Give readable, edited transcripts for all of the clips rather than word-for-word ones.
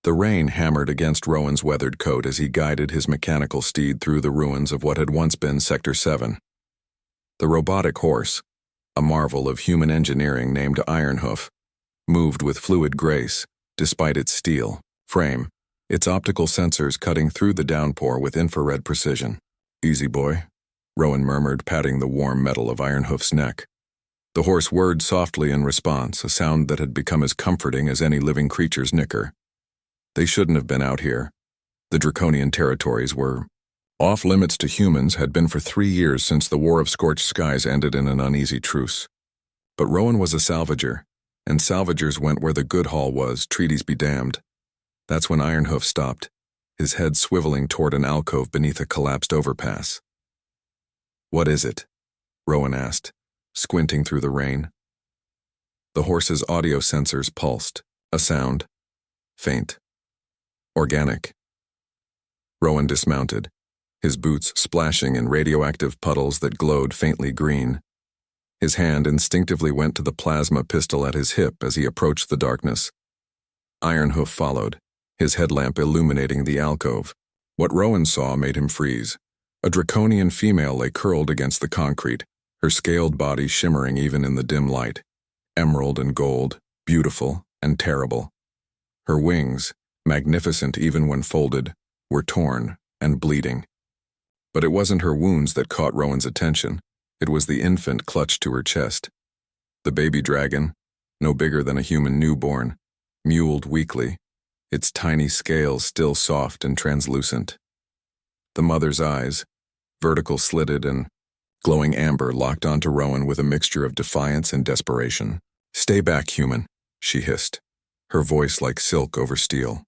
The rain hammered against Rowan's weathered coat as he guided his mechanical steed through the ruins of what had once been Sector 7. The robotic horse, a marvel of human engineering named Ironhoof, moved with fluid grace, despite its steel frame, its optical sensors cutting through the downpour with infrared precision. "Easy, boy," Rowan murmured, patting the warm metal of Ironhoof's neck. The horse whirred softly in response, a sound that had become as comforting as any living creature's nicker. They shouldn't have been out here. The Draconian territories were off-limits to humans had been for 3 years since the War of Scorched Skies ended in an uneasy truce. But Rowan was a salvager, and salvagers went where the good haul was, treaties be damned. That's when Ironhoof stopped, his head swiveling toward an alcove beneath a collapsed overpass. "What is it?" Rowan asked, squinting through the rain. The horse's audio sensors pulsed, a sound, faint, organic. Rowan dismounted, his boots splashing in radioactive puddles that glowed faintly green. His hand instinctively went to the plasma pistol at his hip as he approached the darkness. Ironhoof followed, his headlamp illuminating the alcove. What Rowan saw made him freeze. A draconian female lay curled against the concrete, her scaled body shimmering even in the dim light. Emerald and gold, beautiful and terrible. Her wings, magnificent even when folded, were torn and bleeding. But it wasn't her wounds that caught Rowan's attention. It was the infant clutched to her chest. The baby dragon, no bigger than a human newborn, mewled weakly, its tiny scales still soft and translucent. The mother's eyes, vertical slitted and glowing amber, locked onto Rowan with a mixture of defiance and desperation. "Stay back, human," she hissed, her voice like silk over steel.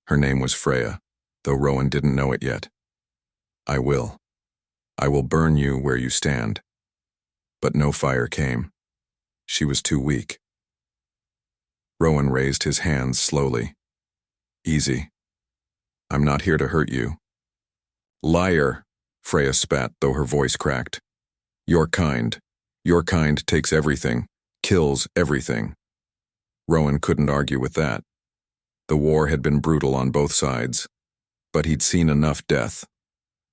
Her name was Freya, though Rowan didn't know it yet. I will burn you where you stand." But no fire came. She was too weak. Rowan raised his hands slowly. "Easy. I'm not here to hurt you." "Liar," Freya spat, though her voice cracked. Your kind takes everything, kills everything." Rowan couldn't argue with that. The war had been brutal on both sides, but he'd seen enough death.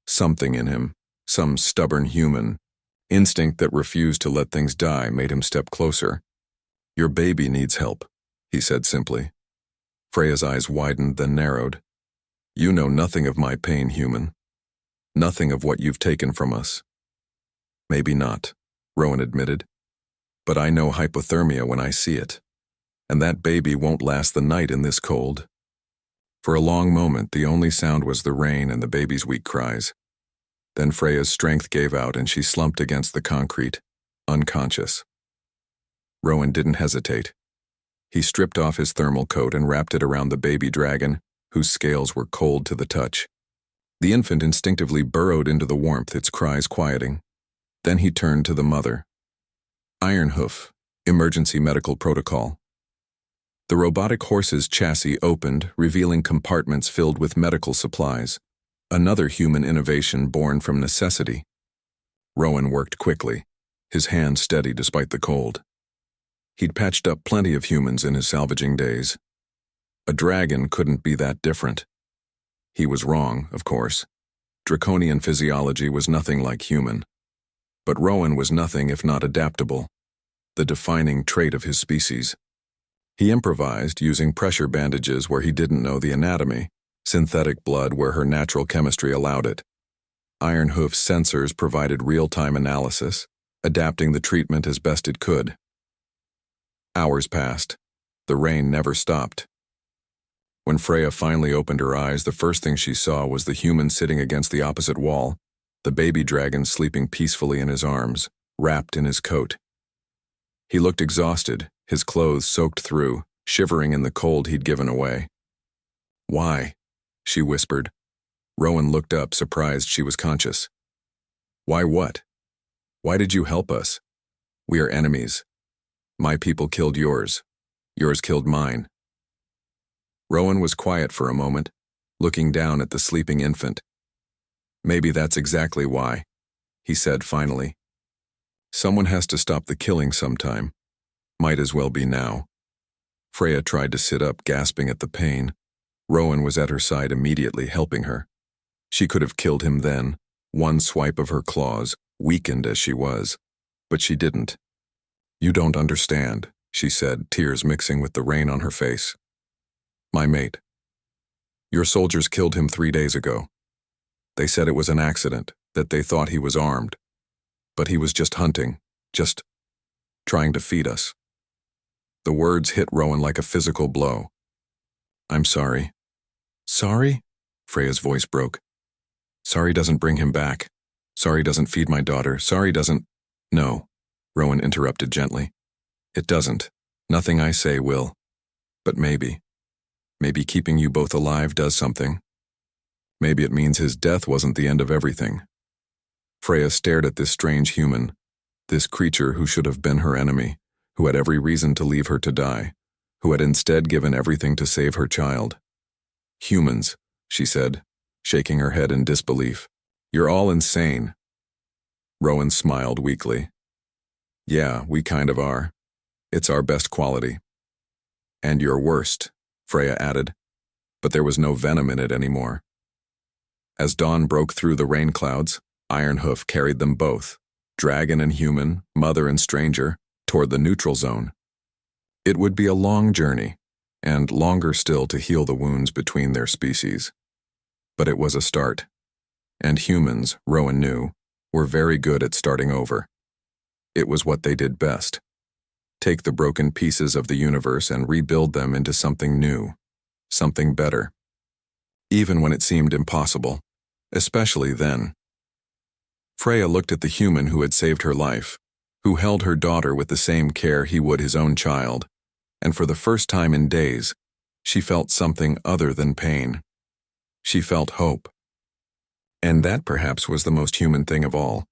Something in him, some stubborn human instinct that refused to let things die, made him step closer. "Your baby needs help," he said simply. Freya's eyes widened, then narrowed. "You know nothing of my pain, human. Nothing of what you've taken from us." "Maybe not," Rowan admitted. "But I know hypothermia when I see it. And that baby won't last the night in this cold." For a long moment, the only sound was the rain and the baby's weak cries. Then Freya's strength gave out and she slumped against the concrete, unconscious. Rowan didn't hesitate. He stripped off his thermal coat and wrapped it around the baby dragon, whose scales were cold to the touch. The infant instinctively burrowed into the warmth, its cries quieting. Then he turned to the mother. "Ironhoof, emergency medical protocol." The robotic horse's chassis opened, revealing compartments filled with medical supplies, another human innovation born from necessity. Rowan worked quickly, his hand steady despite the cold. He'd patched up plenty of humans in his salvaging days. A dragon couldn't be that different. He was wrong, of course. Draconian physiology was nothing like human. But Rowan was nothing if not adaptable, the defining trait of his species. He improvised, using pressure bandages where he didn't know the anatomy, synthetic blood where her natural chemistry allowed it. Ironhoof's sensors provided real-time analysis, adapting the treatment as best it could. Hours passed. The rain never stopped. When Freya finally opened her eyes, the first thing she saw was the human sitting against the opposite wall, the baby dragon sleeping peacefully in his arms, wrapped in his coat. He looked exhausted, his clothes soaked through, shivering in the cold he'd given away. "Why?" she whispered. Rowan looked up, surprised she was conscious. "Why what? Why did you help us? We are enemies. My people killed yours. Yours killed mine." Rowan was quiet for a moment, looking down at the sleeping infant. "Maybe that's exactly why," he said finally. "Someone has to stop the killing sometime. Might as well be now." Freya tried to sit up, gasping at the pain. Rowan was at her side immediately, helping her. She could have killed him then, one swipe of her claws, weakened as she was. But she didn't. "You don't understand," she said, tears mixing with the rain on her face. "My mate. Your soldiers killed him 3 days ago. They said it was an accident, that they thought he was armed. But he was just hunting, just trying to feed us." The words hit Rowan like a physical blow. "I'm sorry." "Sorry?" Freya's voice broke. "Sorry doesn't bring him back. Sorry doesn't feed my daughter. Sorry doesn't—" "No," Rowan interrupted gently. "It doesn't. Nothing I say will. But maybe keeping you both alive does something. Maybe it means his death wasn't the end of everything." Freya stared at this strange human, this creature who should have been her enemy, who had every reason to leave her to die, who had instead given everything to save her child. "Humans," she said, shaking her head in disbelief. "You're all insane." Rowan smiled weakly. "Yeah, we kind of are. It's our best quality." "And your worst," Freya added, but there was no venom in it anymore. As dawn broke through the rain clouds, Ironhoof carried them both, dragon and human, mother and stranger, toward the neutral zone. It would be a long journey, and longer still to heal the wounds between their species. But it was a start. And humans, Rowan knew, were very good at starting over. It was what they did best. Take the broken pieces of the universe and rebuild them into something new, something better. Even when it seemed impossible, especially then. Freya looked at the human who had saved her life, who held her daughter with the same care he would his own child, and for the first time in days, she felt something other than pain. She felt hope. And that perhaps was the most human thing of all.